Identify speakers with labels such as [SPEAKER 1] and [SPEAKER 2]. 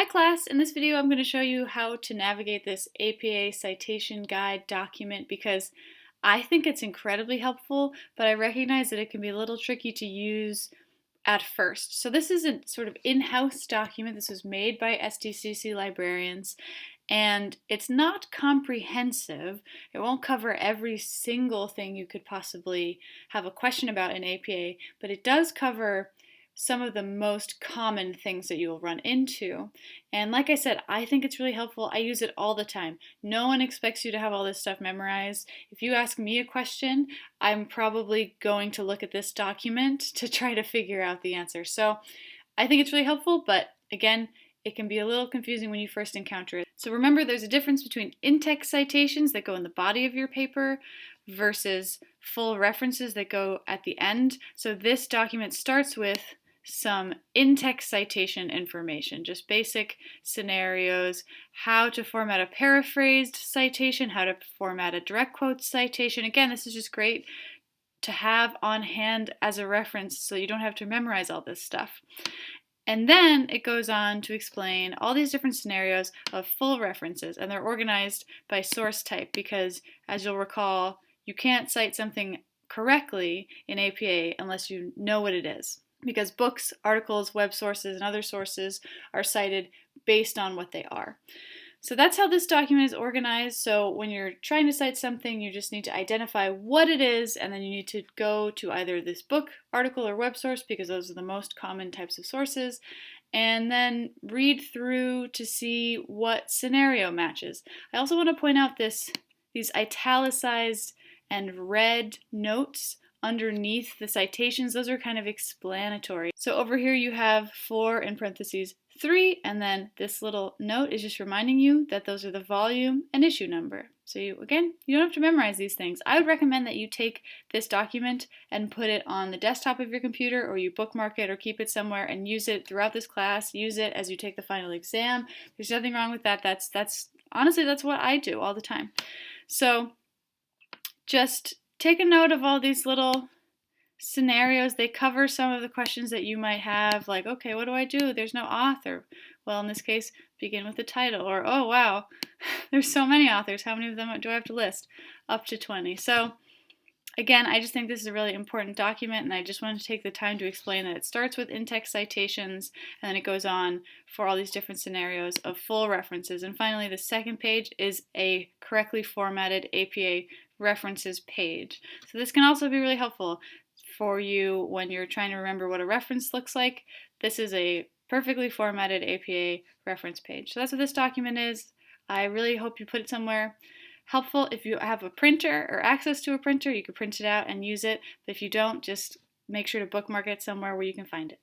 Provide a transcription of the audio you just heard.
[SPEAKER 1] Hi class, in this video I'm going to show you how to navigate this APA citation guide document because I think it's incredibly helpful, but I recognize that it can be a little tricky to use at first. So this is a sort of in-house document. This was made by SDCC librarians, and it's not comprehensive. It won't cover every single thing you could possibly have a question about in APA, but it does cover some of the most common things that you will run into. And like I said, I think it's really helpful. I use it all the time. No one expects you to have all this stuff memorized. If you ask me a question, I'm probably going to look at this document to try to figure out the answer. So I think it's really helpful, but again, it can be a little confusing when you first encounter it. So remember, there's a difference between in-text citations that go in the body of your paper versus full references that go at the end. So this document starts with some in-text citation information, just basic scenarios, how to format a paraphrased citation, how to format a direct quote citation. Again, this is just great to have on hand as a reference so you don't have to memorize all this stuff. And then it goes on to explain all these different scenarios of full references, and they're organized by source type because, as you'll recall, you can't cite something correctly in APA unless you know what it is, because books, articles, web sources, and other sources are cited based on what they are. So that's how this document is organized. So when you're trying to cite something, you just need to identify what it is, and then you need to go to either this book, article, or web source, because those are the most common types of sources, and then read through to see what scenario matches. I also want to point out these italicized and red notes underneath the citations. Those are kind of explanatory. So over here you have 4 in parentheses 3, and then this little note is just reminding you that those are the volume and issue number. So you don't have to memorize these things. I would recommend that you take this document and put it on the desktop of your computer, or you bookmark it or keep it somewhere and use it throughout this class. Use it as you take the final exam. There's nothing wrong with that. That's honestly, that's what I do all the time. So just take a note of all these little scenarios. They cover some of the questions that you might have, like, okay, what do I do? There's no author. Well, in this case, begin with the title. Or, oh, wow, there's so many authors. How many of them do I have to list? Up to 20. So, again, I just think this is a really important document, and I just wanted to take the time to explain that it starts with in-text citations, and then it goes on for all these different scenarios of full references. And finally, the second page is a correctly formatted APA references page. So this can also be really helpful for you when you're trying to remember what a reference looks like. This is a perfectly formatted APA reference page. So that's what this document is. I really hope you put it somewhere helpful. If you have a printer or access to a printer, you can print it out and use it. But if you don't, just make sure to bookmark it somewhere where you can find it.